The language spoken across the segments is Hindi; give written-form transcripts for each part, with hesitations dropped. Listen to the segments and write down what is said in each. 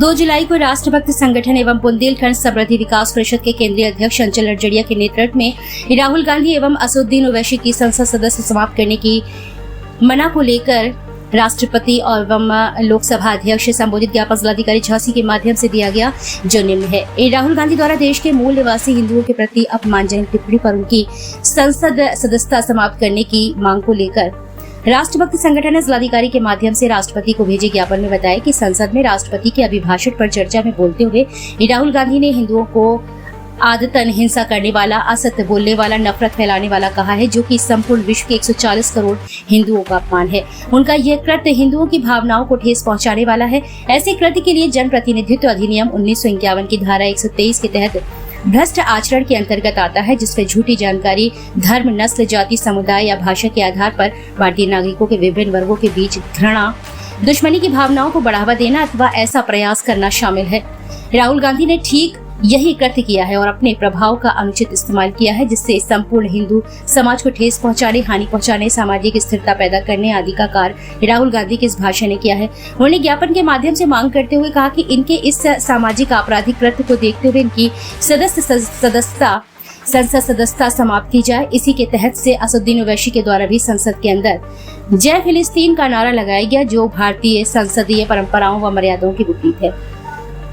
2 जुलाई को राष्ट्रभक्त संगठन एवं बुंदेलखंड समृद्धि विकास परिषद के केंद्रीय अध्यक्ष अंचल अडजड़िया के नेतृत्व में राहुल गांधी एवं असदुद्दीन ओवैसी की संसद सदस्य समाप्त करने की मना को लेकर राष्ट्रपति एवं लोकसभा अध्यक्ष संबोधित ज्ञापन जिलाधिकारी झांसी के माध्यम से दिया गया, जो निम्न है। राहुल गांधी द्वारा देश के मूल निवासी हिंदुओं के प्रति अपमानजनक टिप्पणी पर उनकी संसद सदस्यता समाप्त करने की मांग को लेकर राष्ट्रभक्त संगठन ने जिलाधिकारी के माध्यम से राष्ट्रपति को भेजे ज्ञापन में बताया कि संसद में राष्ट्रपति के अभिभाषण पर चर्चा में बोलते हुए राहुल गांधी ने हिंदुओं को आदतन हिंसा करने वाला, असत्य बोलने वाला, नफरत फैलाने वाला कहा है, जो कि संपूर्ण विश्व के 140 करोड़ हिंदुओं का अपमान है। उनका यह कृत्य हिंदुओं की भावनाओं को ठेस पहुंचाने वाला है। ऐसे कृत्य के लिए जनप्रतिनिधित्व अधिनियम 1951 की धारा 123 के तहत भ्रष्ट आचरण के अंतर्गत आता है, जिसमें झूठी जानकारी, धर्म, नस्ल, जाति, समुदाय या भाषा के आधार पर भारतीय नागरिकों के विभिन्न वर्गों के बीच घृणा, दुश्मनी की भावनाओं को बढ़ावा देना अथवा ऐसा प्रयास करना शामिल है। राहुल गांधी ने ठीक यही कृत्य किया है और अपने प्रभाव का अनुचित इस्तेमाल किया है, जिससे संपूर्ण हिंदू समाज को ठेस पहुंचाने, हानि पहुंचाने, सामाजिक स्थिरता पैदा करने आदि का कार्य राहुल गांधी के इस भाषण ने किया है। उन्होंने ज्ञापन के माध्यम से मांग करते हुए कहा कि इनके इस सामाजिक आपराधिक कृत्य को देखते हुए इनकी संसद सदस्यता समाप्त की जाए। इसी के तहत से असदुद्दीन ओवैसी के द्वारा भी संसद के अंदर जय फिलिस्तीन का नारा लगाया गया, जो भारतीय संसदीय परंपराओं व मर्यादाओं के विपरीत है।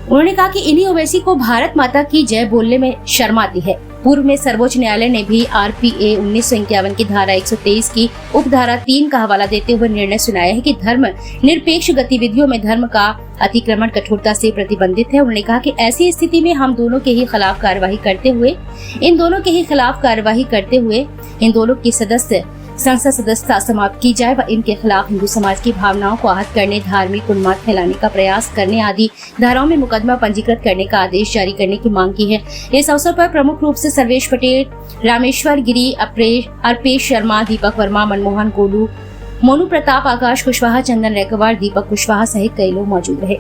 उन्होंने कहा कि इन्हीं ओवैसी को भारत माता की जय बोलने में शर्म आती है। पूर्व में सर्वोच्च न्यायालय ने भी आरपीए 1951 की धारा 123 की उपधारा 3 का हवाला देते हुए निर्णय सुनाया है कि धर्म निरपेक्ष गतिविधियों में धर्म का अतिक्रमण कठोरता से प्रतिबंधित है। उन्होंने कहा कि ऐसी स्थिति में हम दोनों के ही खिलाफ कार्यवाही करते हुए इन दोनों की संसद सदस्यता समाप्त की जाए व इनके खिलाफ हिंदू समाज की भावनाओं को आहत करने, धार्मिक उन्माद फैलाने का प्रयास करने आदि धाराओं में मुकदमा पंजीकृत करने का आदेश जारी करने की मांग की है। इस अवसर पर प्रमुख रूप से सर्वेश पटेल, रामेश्वर गिरी, अर्पेश शर्मा, दीपक वर्मा, मनमोहन गोलू, मोनू प्रताप, आकाश कुशवाहा, चंदन रेकवार, दीपक कुशवाहा सहित कई लोग मौजूद रहे।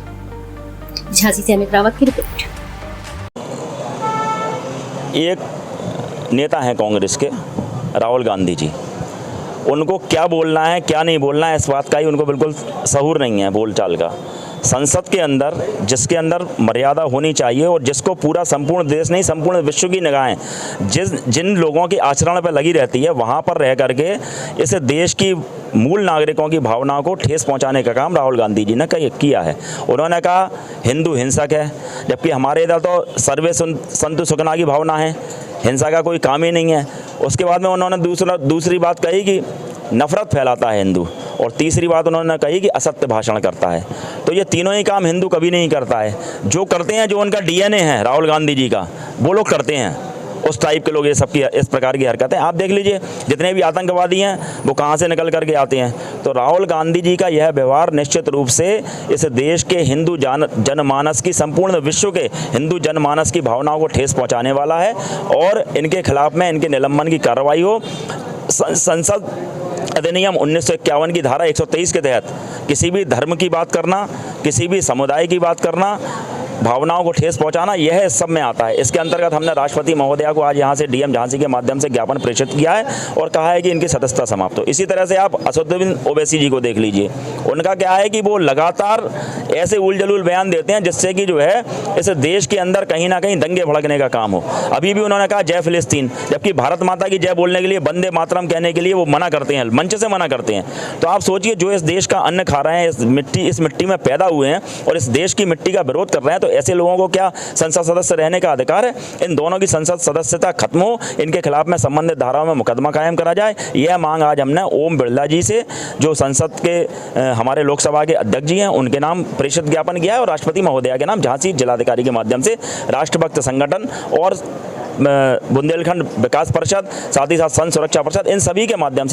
झांसी से अमित रावत की रिपोर्ट। एक नेता है कांग्रेस के राहुल गांधी जी, उनको क्या बोलना है क्या नहीं बोलना है इस बात का ही उनको बिल्कुल सहूर नहीं है बोलचाल का। संसद के अंदर जिसके अंदर मर्यादा होनी चाहिए और जिसको पूरा संपूर्ण देश नहीं संपूर्ण विश्व की निगाहें जिन लोगों के आचरण पर लगी रहती है, वहाँ पर रह करके इस देश की मूल नागरिकों की भावनाओं को ठेस पहुँचाने का काम राहुल गांधी जी ने किया है। उन्होंने कहा हिंदू हिंसक है, जबकि हमारे इधर तो सर्वे संतु सुखना की भावना है, हिंसा का कोई काम ही नहीं है। उसके बाद में उन्होंने दूसरी बात कही कि नफरत फैलाता है हिंदू, और तीसरी बात उन्होंने कही कि असत्य भाषण करता है। तो ये तीनों ही काम हिंदू कभी नहीं करता है। जो करते हैं, जो उनका डीएनए है राहुल गांधी जी का, वो लोग करते हैं। उस टाइप के लोग ये सबकी इस प्रकार की हरकतें आप देख लीजिए, जितने भी आतंकवादी हैं वो कहाँ से निकल करके आते हैं। तो राहुल गांधी जी का यह व्यवहार निश्चित रूप से इस देश के हिंदू जनमानस की, संपूर्ण विश्व के हिंदू जनमानस की भावनाओं को ठेस पहुँचाने वाला है, और इनके खिलाफ में इनके निलंबन की कार्रवाई हो। संसद अधिनियम 1951 की धारा 123 के तहत किसी भी धर्म की बात करना, किसी भी समुदाय की बात करना, भावनाओं को ठेस पहुंचाना, यह सब में आता है। इसके अंतर्गत हमने राष्ट्रपति महोदया को आज यहाँ से डीएम झांसी के माध्यम से ज्ञापन प्रेषित किया है और कहा है कि इनकी सदस्यता समाप्त हो। इसी तरह से आप असदुद्दीन ओवैसी जी को देख लीजिए, उनका क्या है कि वो लगातार ऐसे उलझुल बयान देते हैं जिससे कि जो है इस देश के अंदर कहीं ना कहीं दंगे भड़कने का काम हो। अभी भी उन्होंने कहा जय फिलिस्तीन, जबकि भारत माता की जय बोलने के लिए, वंदे मातरम कहने के लिए वो मना करते हैं, मंच से मना करते हैं। तो आप सोचिए, जो इस देश का अन्न खा रहे हैं, इस मिट्टी में पैदा हुए हैं और इस देश की मिट्टी का विरोध कर रहे हैं, तो ऐसे लोगों को क्या संसद सदस्य रहने का अधिकार है? इन दोनों की संसद सदस्यता खत्म हो, इनके खिलाफ में संबंधित धाराओं में मुकदमा कायम करा जाए। यह मांग आज हमने ओम बिरला जी से, जो संसद के हमारे लोकसभा के अध्यक्ष जी हैं, उनके नाम प्रेषित ज्ञापन किया है, और राष्ट्रपति महोदया के नाम झांसी जिलाधिकारी के माध्यम से राष्ट्रभक्त संगठन और बुंदेलखंड विकास परिषद, साथ ही साथ संघ सुरक्षा परिषद, इन सभी के माध्यम से